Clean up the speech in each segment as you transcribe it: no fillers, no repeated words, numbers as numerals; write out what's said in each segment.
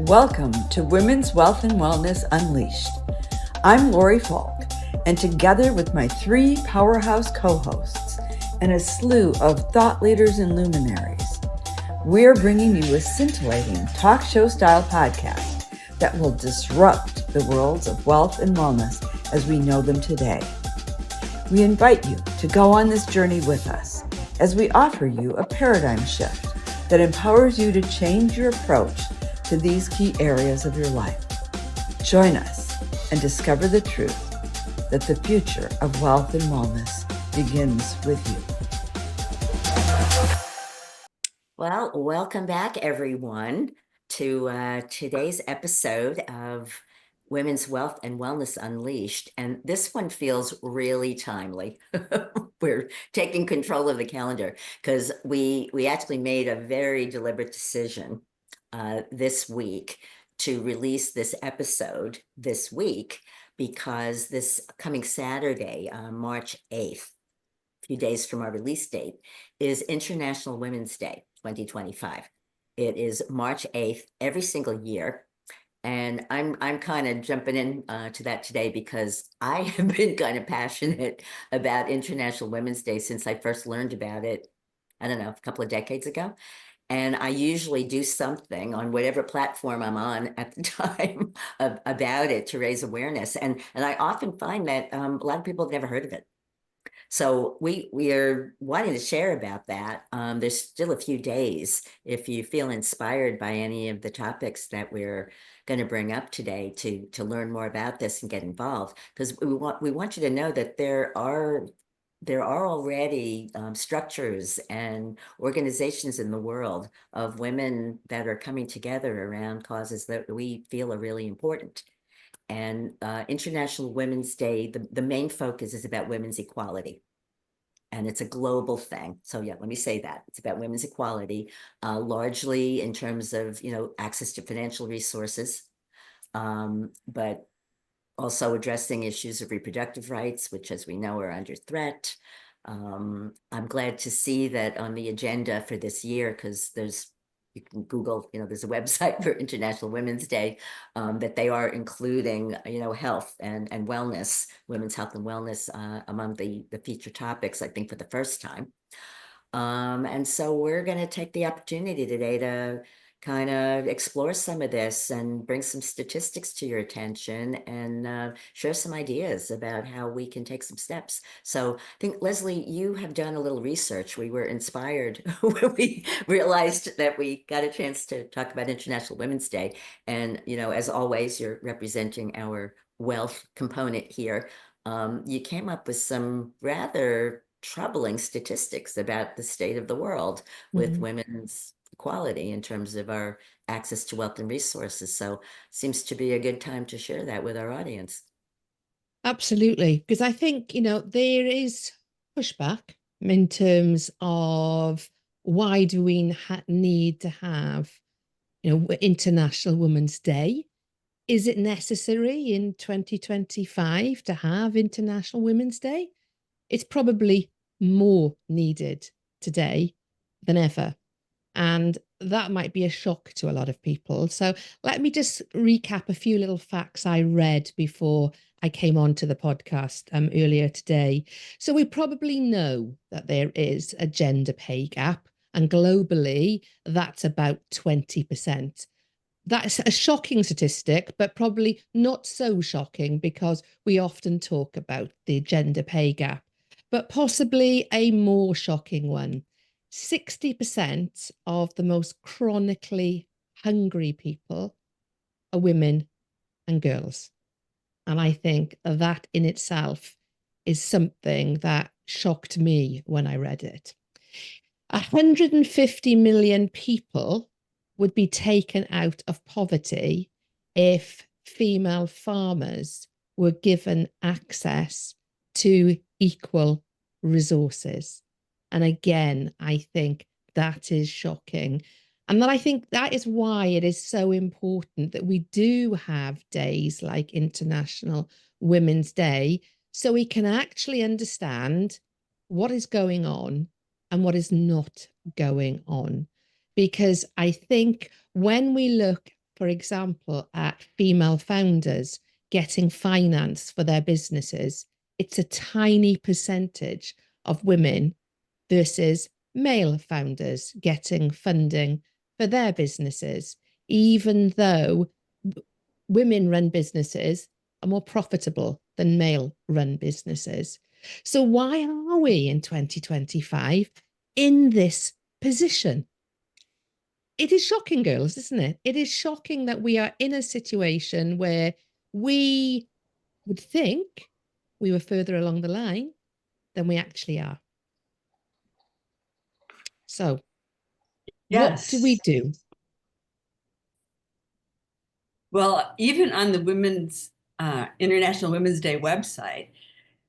Welcome to Women's Wealth and Wellness Unleashed. I'm Lori Falk, and together with my three powerhouse co-hosts and a slew of thought leaders and luminaries, we're bringing you a scintillating talk show style podcast that will disrupt the worlds of wealth and wellness as we know them today. We invite you to go on this journey with us as we offer you a paradigm shift that empowers you to change your approach to these key areas of your life. Join us and discover the truth that the future of wealth and wellness begins with you. Well, welcome back, everyone, to today's episode of Women's Wealth and Wellness Unleashed. And this one feels really timely. We're taking control of the calendar because we actually made a very deliberate decision this week to release this episode this week because this coming Saturday, March 8th, a few days from our release date, is International Women's Day 2025. It is March 8th every single year. And I'm kind of jumping in to that today because I have been kind of passionate about International Women's Day since I first learned about it, I don't know, a couple of decades ago. And I usually do something on whatever platform I'm on at the time about it to raise awareness. And I often find that a lot of people have never heard of it. So we are wanting to share about that. There's still a few days if you feel inspired by any of the topics that we're going to bring up today to learn more about this and get involved, because we want you to know that there are already structures and organizations in the world of women that are coming together around causes that we feel are really important. And International Women's Day, the main focus is about women's equality. And it's a global thing. So yeah, let me say that. It's about women's equality, largely in terms of, access to financial resources, but also addressing issues of reproductive rights, which, as we know, are under threat. I'm glad to see that on the agenda for this year, because you can Google, there's a website for International Women's Day, that they are including, health and wellness, women's health and wellness among the feature topics, I think, for the first time. And so we're going to take the opportunity today to kind of explore some of this and bring some statistics to your attention and share some ideas about how we can take some steps. So I think, Leslie, you have done a little research. We were inspired when we realized that we got a chance to talk about International Women's Day. And, as always, you're representing our wealth component here. You came up with some rather troubling statistics about the state of the world with women's equality in terms of our access to wealth and resources. So seems to be a good time to share that with our audience. Absolutely, because I think, there is pushback in terms of why do we need to have, International Women's Day? Is it necessary in 2025 to have International Women's Day? It's probably more needed today than ever. And that might be a shock to a lot of people. So let me just recap a few little facts I read before I came on to the podcast earlier today. So we probably know that there is a gender pay gap, and globally, that's about 20%. That's a shocking statistic, but probably not so shocking because we often talk about the gender pay gap, but possibly a more shocking one. 60% of the most chronically hungry people are women and girls. And I think that in itself is something that shocked me when I read it. 150 million people would be taken out of poverty if female farmers were given access to equal resources. And again, I think that is shocking. And then I think that is why it is so important that we do have days like International Women's Day, so we can actually understand what is going on and what is not going on. Because I think when we look for example, at female founders getting finance for their businesses, it's a tiny percentage of women versus male founders getting funding for their businesses, even though women run businesses are more profitable than male run businesses. So why are we in 2025 in this position? It is shocking, girls, isn't it? It is shocking that we are in a situation where we would think we were further along the line than we actually are. So, what do we Yes. do? Well, even on the International Women's Day website,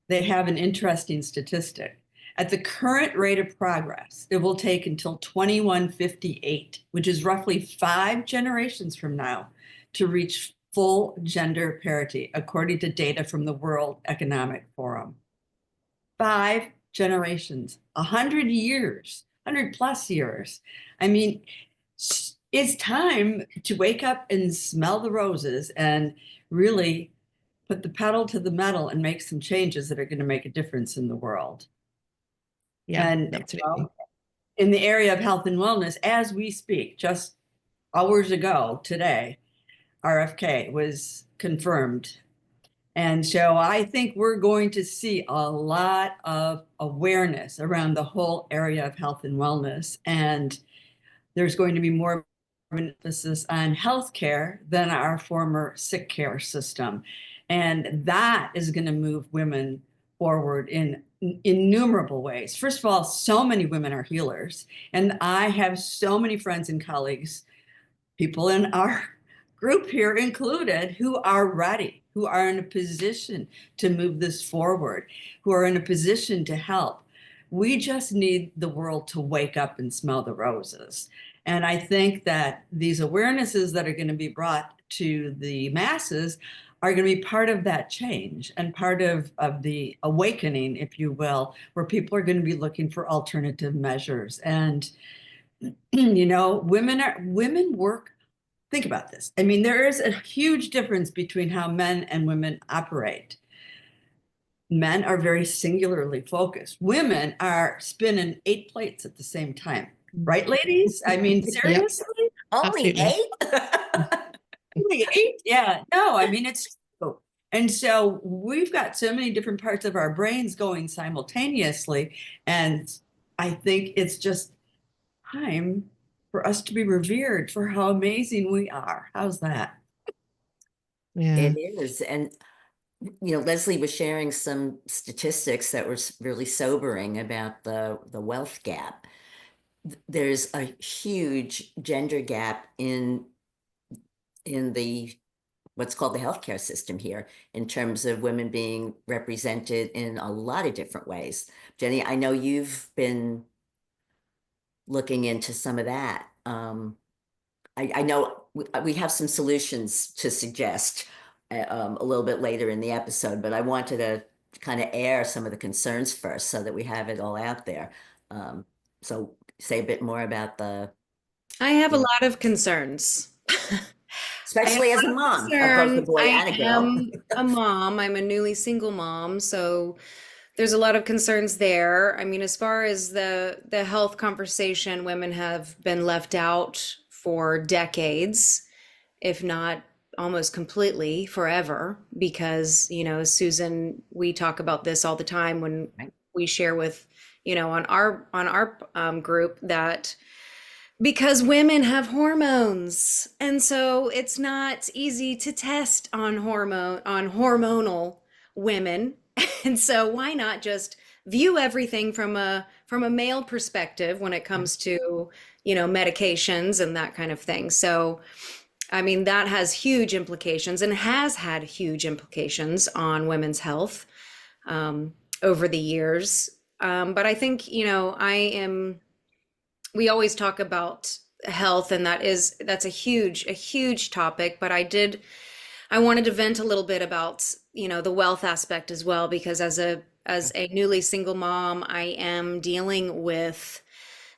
they have an interesting statistic. At the current rate of progress, it will take until 2158, which is roughly 5 generations from now, to reach full gender parity, according to data from the World Economic Forum. 5 generations, 100 years, 100 plus years. I mean, it's time to wake up and smell the roses and really put the pedal to the metal and make some changes that are going to make a difference in the world. Yeah, And absolutely. in the area of health and wellness, as we speak, just hours ago today, RFK was confirmed. And so I think we're going to see a lot of awareness around the whole area of health and wellness. And there's going to be more of an emphasis on healthcare than our former sick care system. And that is going to move women forward in innumerable ways. First of all, so many women are healers. And I have so many friends and colleagues, people in our group here included, who are ready, who are in a position to move this forward, who are in a position to help. We just need the world to wake up and smell the roses. And I think that these awarenesses that are going to be brought to the masses are going to be part of that change and part of the awakening, if you will, where people are going to be looking for alternative measures. And, you know, women work. Think about this. I mean, there is a huge difference between how men and women operate. Men are very singularly focused. Women are spinning 8 plates at the same time. Right, ladies? I mean, Yep, seriously? Only absolutely. 8? Only 8? Yeah. No, I mean, it's true. And so we've got so many different parts of our brains going simultaneously. And I think it's just time for us to be revered for how amazing we are. How's that? Yeah. It is. And, you know, Leslie was sharing some statistics that were really sobering about the wealth gap. There's a huge gender gap in the what's called the healthcare system here in terms of women being represented in a lot of different ways. Jenny, I know you've been looking into some of that. I know we have some solutions to suggest a little bit later in the episode, but I wanted to kind of air some of the concerns first so that we have it all out there. So say a bit more about I have a you know, lot of concerns. I have especially as a a lot of mom of both a concerns. boy I and a girl. am a mom. I'm a newly single mom, so there's a lot of concerns there. I mean, as far as the health conversation, women have been left out for decades, if not almost completely forever, because, you know, Susan, we talk about this all the time when Right. we share with, you know, on our group that because women have hormones, and so it's not easy to test on hormonal women. And so why not just view everything from a male perspective when it comes to, you know, medications and that kind of thing. So I mean, that has huge implications and has had huge implications on women's health over the years. But I think, you know, we always talk about health, and that's a huge topic. But I wanted to vent a little bit about, you know, the wealth aspect as well, because as a newly single mom, I am dealing with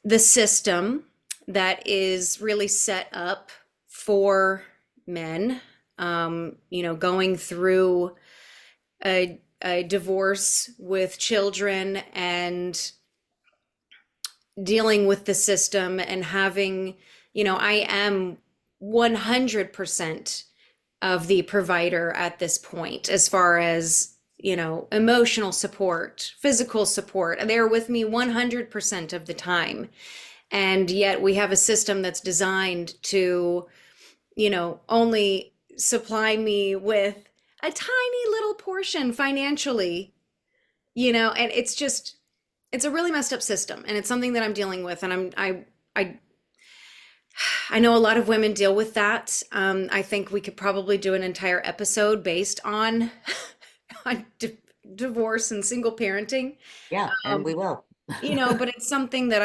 the system that is really set up for men, going through a divorce with children and dealing with the system and having, I am 100% of the provider at this point, as far as, emotional support, physical support. They're with me 100% of the time. And yet we have a system that's designed to, only supply me with a tiny little portion financially, and it's a really messed up system, and it's something that I'm dealing with. And I know a lot of women deal with that. I think we could probably do an entire episode based on on divorce and single parenting. Yeah, and we will. But it's something that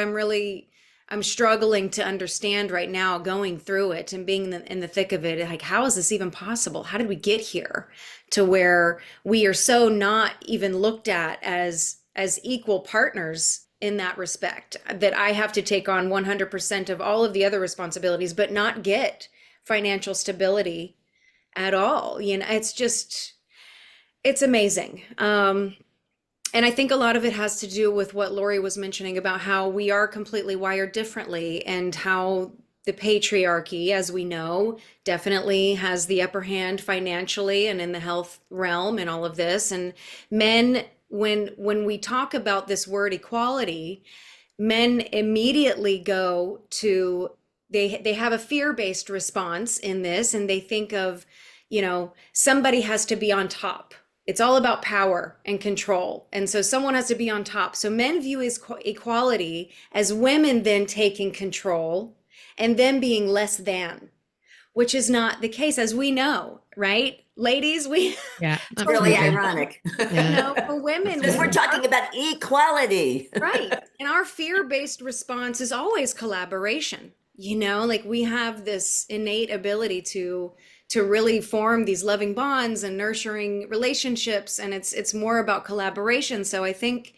I'm struggling to understand right now, going through it and being in the thick of it. Like, how is this even possible? How did we get here to where we are so not even looked at as equal partners in that respect, that I have to take on 100% of all of the other responsibilities, but not get financial stability at all? It's amazing. And I think a lot of it has to do with what Lori was mentioning about how we are completely wired differently, and how the patriarchy, as we know, definitely has the upper hand financially and in the health realm and all of this. And men, when we talk about this word equality, men immediately go to, they have a fear-based response in this, and they think of, somebody has to be on top. It's all about power and control. And so someone has to be on top. So men view equality as women then taking control and them being less than, which is not the case, as we know, right? Ladies, Yeah, it's really ironic. For women, because we're talking about equality. Right. And our fear-based response is always collaboration. Like, we have this innate ability to really form these loving bonds and nurturing relationships, and it's more about collaboration. So I think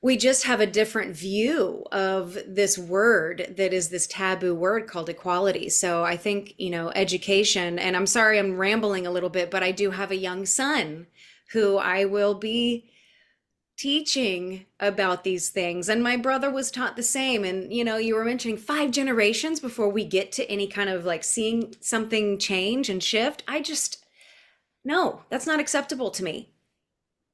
we just have a different view of this word that is this taboo word called equality. So I think, education, and I'm sorry I'm rambling a little bit, but I do have a young son who I will be teaching about these things. And my brother was taught the same. And, you were mentioning 5 generations before we get to any kind of like seeing something change and shift. No, that's not acceptable to me.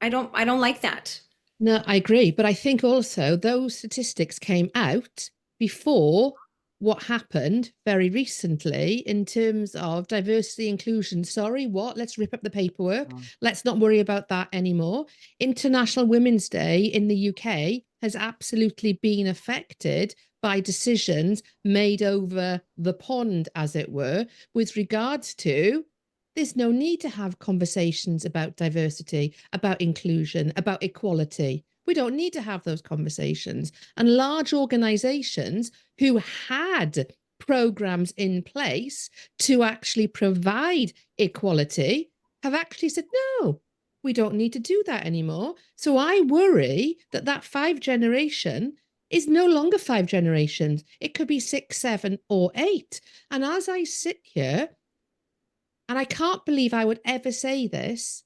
I don't like that. No, I agree. But I think also those statistics came out before what happened very recently in terms of diversity inclusion. Sorry, what? Let's rip up the paperwork. Let's not worry about that anymore. International Women's Day in the UK has absolutely been affected by decisions made over the pond, as it were, with regards to there's no need to have conversations about diversity, about inclusion, about equality. We don't need to have those conversations. And large organizations who had programs in place to actually provide equality have actually said, no, we don't need to do that anymore. So I worry that 5 generation is no longer 5 generations. It could be 6, 7, or 8. And as I sit here, and I can't believe I would ever say this,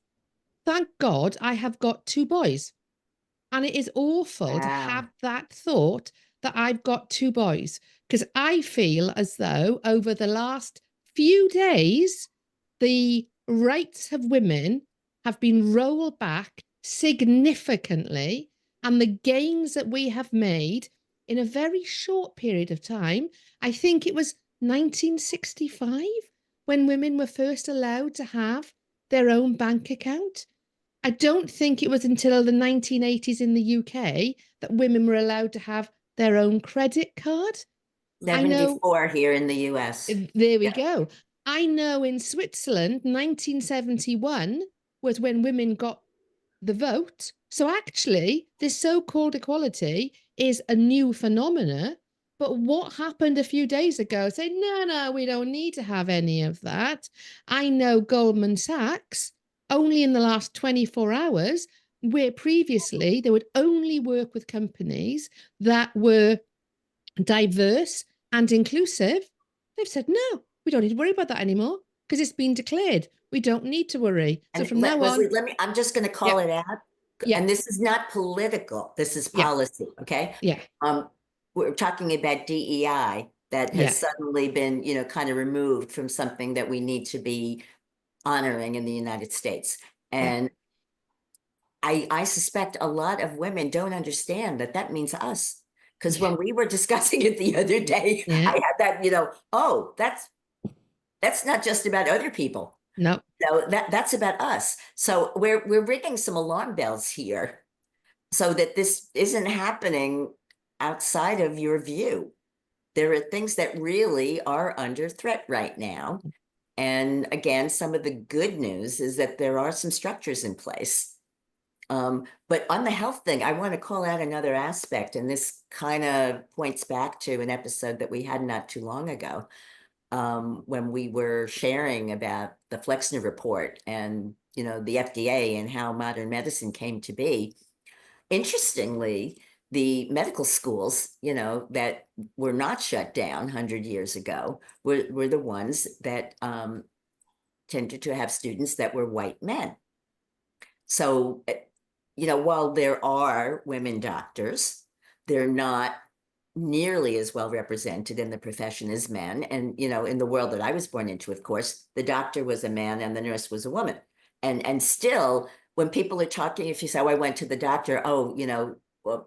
thank God I have got 2 boys. And it is awful to have that thought that I've got 2 boys, because I feel as though over the last few days, the rights of women have been rolled back significantly, and the gains that we have made in a very short period of time. I think it was 1965 when women were first allowed to have their own bank account. I don't think it was until the 1980s in the UK that women were allowed to have their own credit card. 74 here in the US. There we go. I know in Switzerland, 1971 was when women got the vote. So actually, this so-called equality is a new phenomena. But what happened a few days ago? Say, no, we don't need to have any of that. I know Goldman Sachs, only in the last 24 hours, where previously they would only work with companies that were diverse and inclusive, they've said, no, we don't need to worry about that anymore. because it's been declared. We don't need to worry. So And from now Leslie, on, I'm just going to call yep, it out. yep, And this is not political. This is yep, policy. Okay. yeah, We're talking about DEI that yeah, has suddenly been, kind of removed from something that we need to be honoring in the United States. yeah, And I suspect a lot of women don't understand that that means us. Because yeah, when we were discussing it the other day, yeah. I had that, oh, that's not just about other people. No, No, that's about us. So we're ringing some alarm bells here so that this isn't happening outside of your view. There are things that really are under threat right now. And again, some of the good news is that there are some structures in place. But on the health thing, I want to call out another aspect, and this kind of points back to an episode that we had not too long ago, when we were sharing about the Flexner report and the FDA and how modern medicine came to be. Interestingly, the medical schools, that were not shut down 100 years ago were the ones that tended to have students that were white men. So, while there are women doctors, they're not nearly as well represented in the profession as men. And, in the world that I was born into, of course, the doctor was a man and the nurse was a woman. And still, when people are talking, if you say, oh, I went to the doctor, oh, well,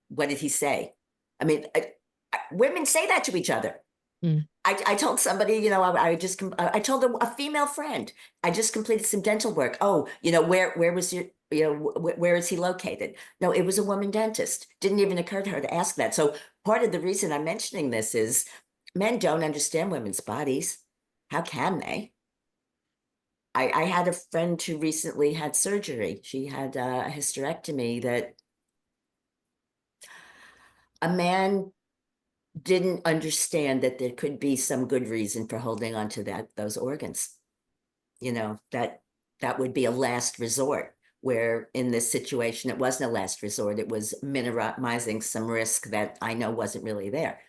what did he say? I mean, women say that to each other. mm, I told somebody, I told a female friend, I just completed some dental work. Oh, where was your, where is he located? No, it was a woman dentist. Didn't even occur to her to ask that. So part of the reason I'm mentioning this is men don't understand women's bodies. How can they? I had a friend who recently had surgery. She had a hysterectomy that a man didn't understand that there could be some good reason for holding on to those organs. That would be a last resort, where in this situation it wasn't a last resort. It was minimizing some risk that I know wasn't really there.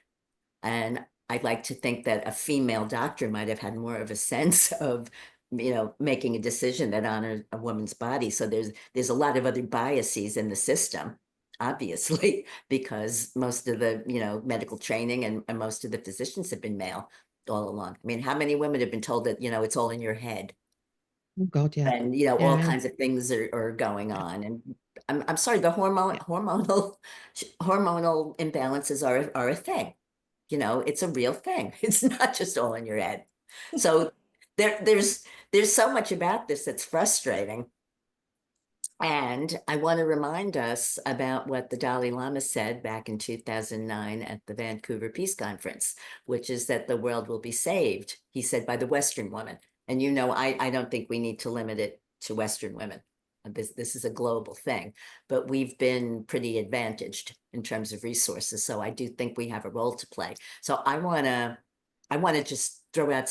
And I'd like to think that a female doctor might have had more of a sense of making a decision that honored a woman's body. So there's a lot of other biases in the system, obviously, because most of the medical training and most of the physicians have been male all along. I mean, how many women have been told that it's all in your head? oh God, yeah, And all yeah, kinds of things are going yeah. on. And I'm sorry, the hormonal imbalances are a thing. It's a real thing. It's not just all in your head. So there's so much about this that's frustrating. And I want to remind us about what the Dalai Lama said back in 2009 at the Vancouver Peace Conference, which is that the world will be saved, he said, by the Western woman. And I don't think we need to limit it to Western women. This is a global thing, but we've been pretty advantaged in terms of resources. So I do think we have a role to play. So I want to just throw out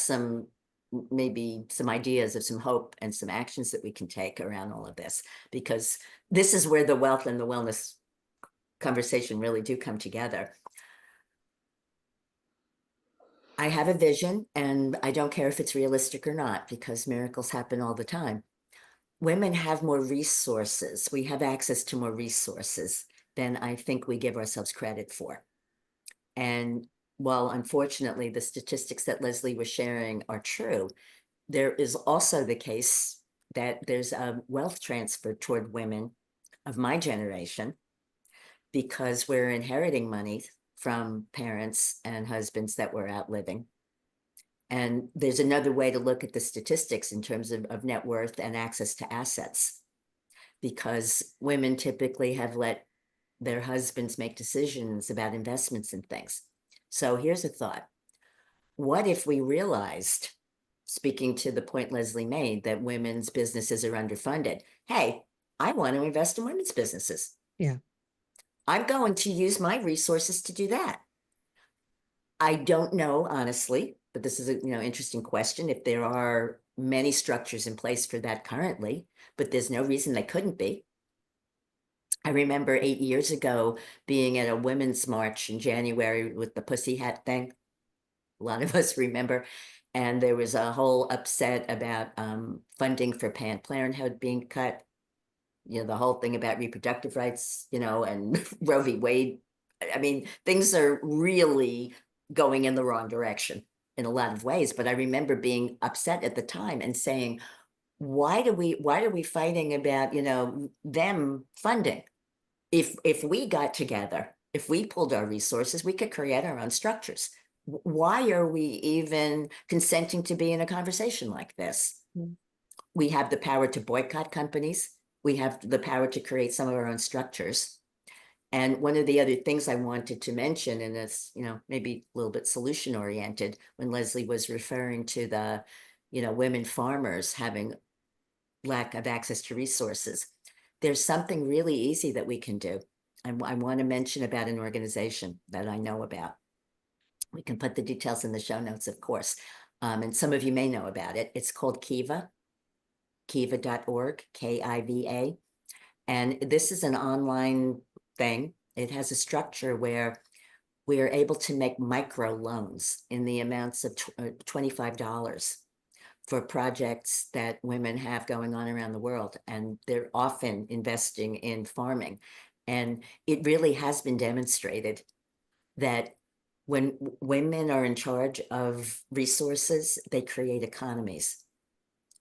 maybe some ideas of some hope and some actions that we can take around all of this, because this is where the wealth and the wellness conversation really do come together. I have a vision, and I don't care if it's realistic or not, because miracles happen all the time. Women have more resources. We have access to more resources than I think we give ourselves credit for. And while unfortunately the statistics that Leslie was sharing are true, there is also the case that there's a wealth transfer toward women of my generation, because we're inheriting money from parents and husbands that we're outliving. And there's another way to look at the statistics in terms of net worth and access to assets, because women typically have let their husbands make decisions about investments and things. So here's a thought. What if we realized, speaking to the point Leslie made, that women's businesses are underfunded? Hey, I want to invest in women's businesses. Yeah. I'm going to use my resources to do that. I don't know, honestly, but this is a interesting question, if there are many structures in place for that currently, but there's no reason they couldn't be. I remember 8 years ago being at a women's march in January with the pussy hat thing, a lot of us remember. And there was a whole upset about funding for Planned Parenthood being cut. The whole thing about reproductive rights, and Roe v. Wade. I mean, things are really going in the wrong direction in a lot of ways. But I remember being upset at the time and saying, why are we fighting about, them funding? If we got together, if we pulled our resources, we could create our own structures. Why are we even consenting to be in a conversation like this? We have the power to boycott companies. We have the power to create some of our own structures. And one of the other things I wanted to mention, and it's, maybe a little bit solution oriented, when Leslie was referring to the, women farmers having lack of access to resources, there's something really easy that we can do. I want to mention about an organization that I know about. We can put the details in the show notes, of course. And some of you may know about it. It's called Kiva, kiva.org, Kiva. And this is an online thing. It has a structure where we are able to make microloans in the amounts of $25 for projects that women have going on around the world. And they're often investing in farming. And it really has been demonstrated that when women are in charge of resources, they create economies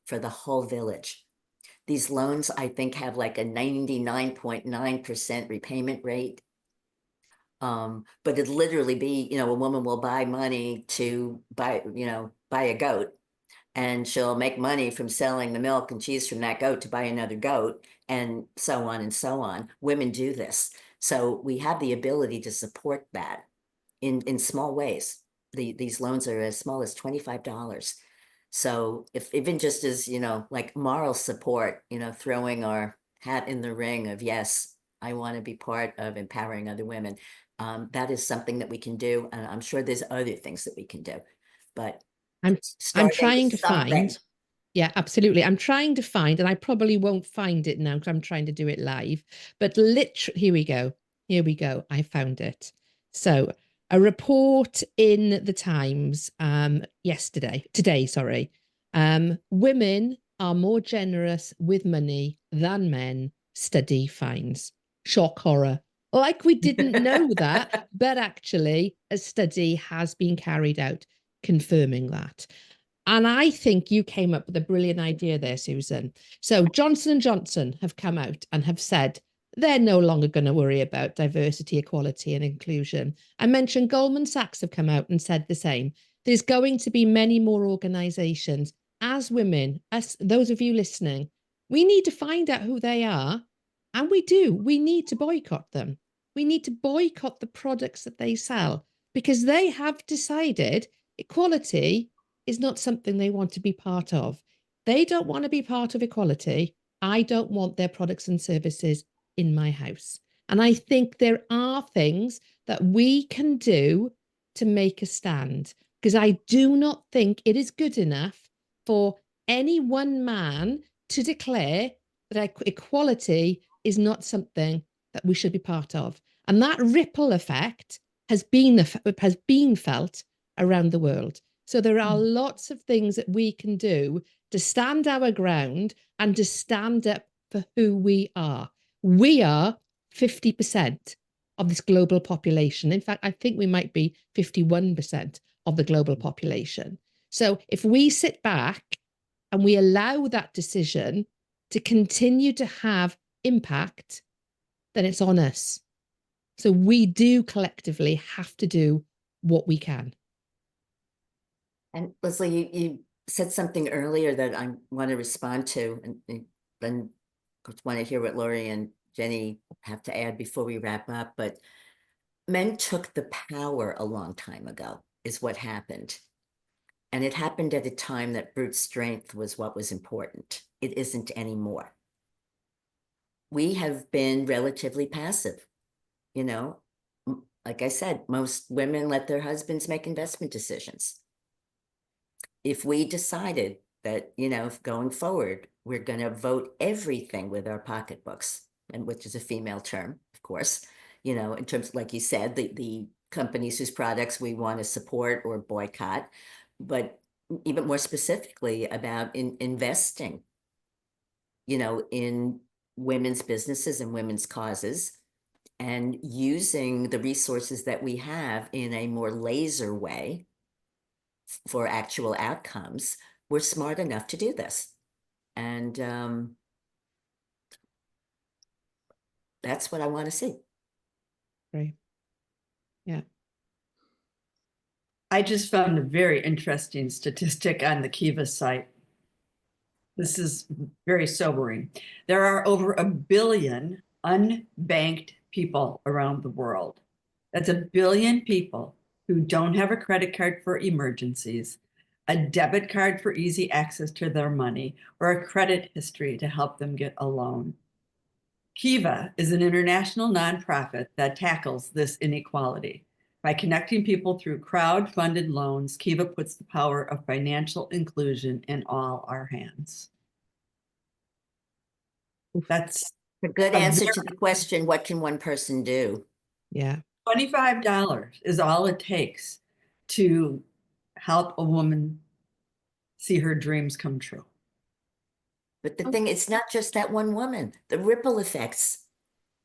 for the whole village. These loans, I think, have like a 99.9% repayment rate. But it'd literally be, a woman will buy money to buy a goat, and she'll make money from selling the milk and cheese from that goat to buy another goat, and so on and so on. Women do this. So we have the ability to support that in small ways. These loans are as small as $25. So if even just as, like moral support, throwing our hat in the ring of, yes, I want to be part of empowering other women. That is something that we can do. And I'm sure there's other things that we can do, but I'm starting trying to something. find. Yeah, absolutely. I'm trying to find, and I probably won't find it now because I'm trying to do it live. But literally, here we go. Here we go. I found it. So a report in the Times today, sorry. Women are more generous with money than men, study finds. Shock horror. Like we didn't know that, but actually a study has been carried out confirming that. And I think you came up with a brilliant idea there, Susan. So Johnson & Johnson have come out and have said they're no longer going to worry about diversity, equality and inclusion. I mentioned Goldman Sachs have come out and said the same. There's going to be many more organizations. As women, as those of you listening, we need to find out who they are. And we do. We need to boycott them. We need to boycott the products that they sell because they have decided equality is not something they want to be part of. They don't want to be part of equality. I don't want their products and services in my house. And I think there are things that we can do to make a stand, because I do not think it is good enough for any one man to declare that equality is not something that we should be part of. And that ripple effect has been felt around the world. So there are lots of things that we can do to stand our ground and to stand up for who we are. We are 50% of this global population. In fact, I think we might be 51% of the global population. So if we sit back and we allow that decision to continue to have impact, then it's on us. So we do collectively have to do what we can. And Leslie, you said something earlier that I want to respond to, and then I want to hear what Lori and Jenny have to add before we wrap up. But men took the power a long time ago, is what happened. And it happened at a time that brute strength was what was important. It isn't anymore. We have been relatively passive. Like I said, most women let their husbands make investment decisions. If we decided that, going forward, we're going to vote everything with our pocketbooks, and which is a female term, of course, in terms of, like you said, the companies whose products we want to support or boycott, but even more specifically about investing, in women's businesses and women's causes, and using the resources that we have in a more laser way for actual outcomes. We're smart enough to do this. And that's what I want to see. Right. Yeah. I just found a very interesting statistic on the Kiva site. This is very sobering. There are over 1 billion unbanked people around the world. That's 1 billion people who don't have a credit card for emergencies, a debit card for easy access to their money, or a credit history to help them get a loan. Kiva is an international nonprofit that tackles this inequality. By connecting people through crowd-funded loans, Kiva puts the power of financial inclusion in all our hands. That's a good answer to the question, what can one person do? Yeah. $25 is all it takes to help a woman see her dreams come true. But the thing, it's not just that one woman, the ripple effects.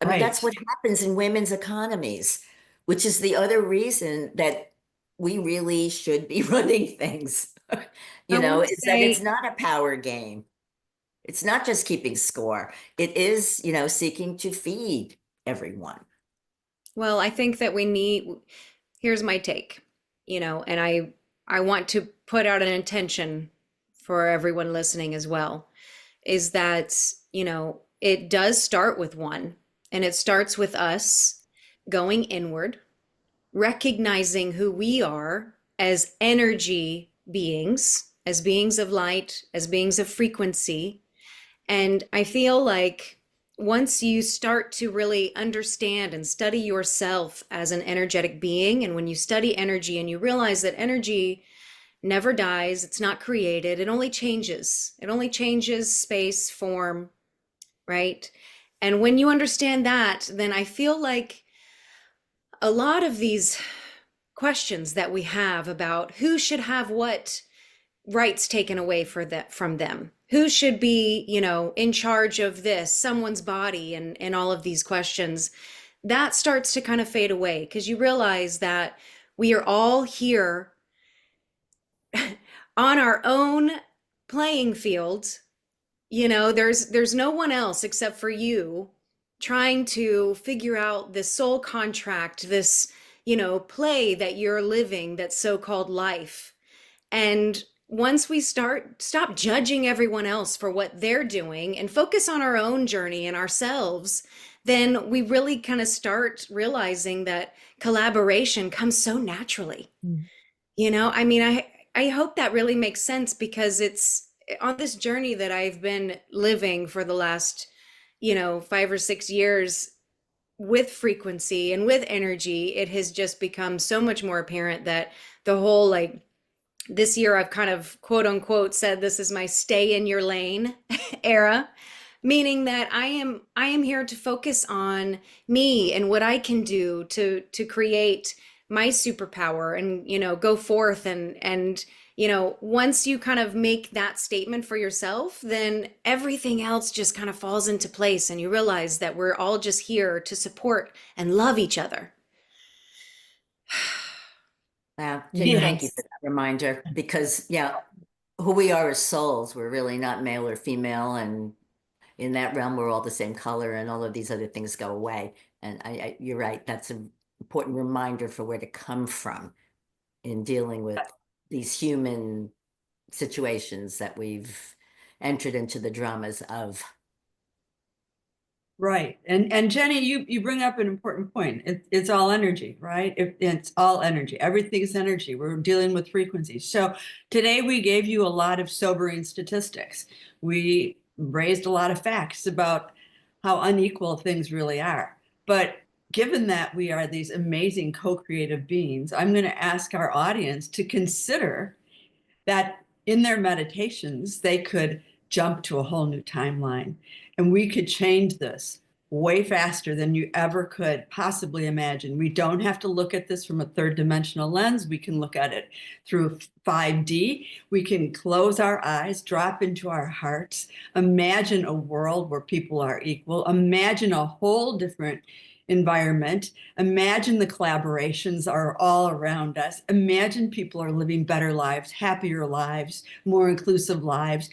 I mean, that's Right. what happens in women's economies, which is the other reason that we really should be running things, is that it's not a power game. It's not just keeping score. It is, seeking to feed everyone. Well, I think that here's my take, and I want to put out an intention for everyone listening as well, is that, it does start with one, and it starts with us going inward, recognizing who we are as energy beings, as beings of light, as beings of frequency. And I feel like once you start to really understand and study yourself as an energetic being, and when you study energy and you realize that energy never dies, it's not created, it only changes. It only changes space, form, right? And when you understand that, then I feel like a lot of these questions that we have about who should have what rights taken away from them, who should be, in charge of this, someone's body, and all of these questions, that starts to kind of fade away, because you realize that we are all here on our own playing field. There's no one else except for you trying to figure out this soul contract, this, play that you're living, that's so-called life. And once we stop judging everyone else for what they're doing and focus on our own journey and ourselves, then we really kind of start realizing that collaboration comes so naturally. I mean, I hope that really makes sense, because it's on this journey that I've been living for the last, 5 or 6 years with frequency and with energy. It has just become so much more apparent that the whole, like, this year I've kind of quote unquote said this is my stay in your lane era, meaning that I am here to focus on me and what I can do to create my superpower and, go forth and, once you kind of make that statement for yourself, then everything else just kind of falls into place, and you realize that we're all just here to support and love each other. Wow. Yes. Thank you for that reminder, because who we are as souls, we're really not male or female, and in that realm we're all the same color, and all of these other things go away. And you're right, that's an important reminder for where to come from in dealing with these human situations that we've entered into the dramas of. Right. And Jenny, you bring up an important point. It's all energy, right? It's all energy. Everything's energy. We're dealing with frequencies. So today we gave you a lot of sobering statistics. We raised a lot of facts about how unequal things really are. But given that we are these amazing co-creative beings, I'm going to ask our audience to consider that in their meditations, they could jump to a whole new timeline, and we could change this way faster than you ever could possibly imagine. We don't have to look at this from a third dimensional lens. We can look at it through 5D. We can close our eyes, drop into our hearts, imagine a world where people are equal, imagine a whole different environment, imagine the collaborations are all around us, imagine people are living better lives, happier lives, more inclusive lives,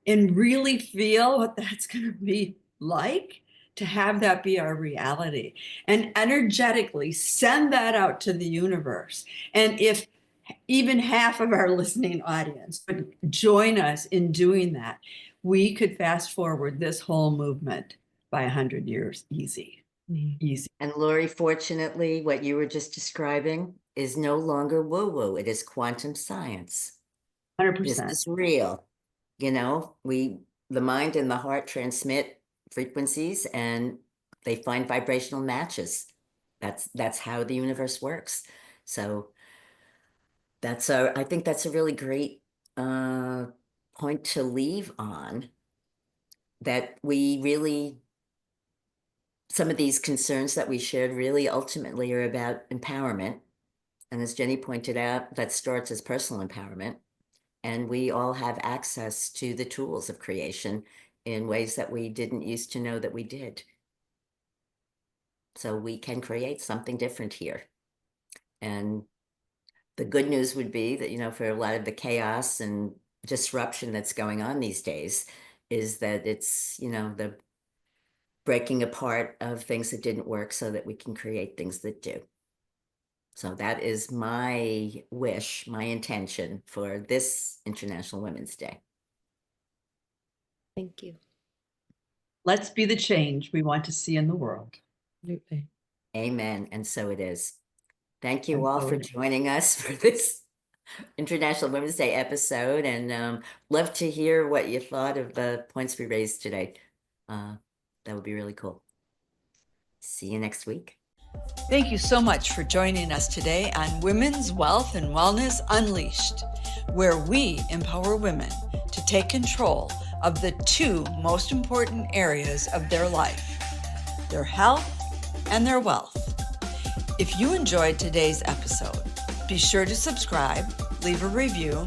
and really feel what that's going to be like to have that be our reality, and energetically send that out to the universe. And if even half of our listening audience would join us in doing that, we could fast forward this whole movement by 100 years easy. Easy. And Lori, fortunately, what you were just describing is no longer woo-woo. It is quantum science. 100%. This is real. You know, the mind and the heart transmit frequencies and they find vibrational matches. That's how the universe works. So I think that's a really great point to leave on, that we really, some of these concerns that we shared really ultimately are about empowerment. And as Jenny pointed out, that starts as personal empowerment. And we all have access to the tools of creation in ways that we didn't used to know that we did. So we can create something different here. And the good news would be that, you know, for a lot of the chaos and disruption that's going on these days, is that it's, you know, the breaking apart of things that didn't work so that we can create things that do. So that is my wish, my intention for this International Women's Day. Thank you. Let's be the change we want to see in the world. Absolutely. Amen. And so it is. Thank you And all so for it is. joining us for this International Women's Day episode, and love to hear what you thought of the points we raised today. That would be really cool. See you next week. Thank you so much for joining us today on Women's Wealth and Wellness Unleashed, where we empower women to take control of the two most important areas of their life, their health and their wealth. If you enjoyed today's episode, be sure to subscribe, leave a review,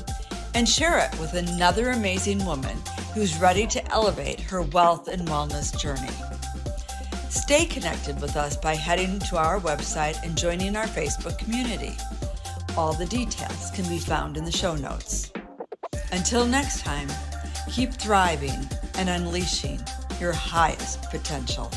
and share it with another amazing woman who's ready to elevate her wealth and wellness journey. Stay connected with us by heading to our website and joining our Facebook community. All the details can be found in the show notes. Until next time, keep thriving and unleashing your highest potential.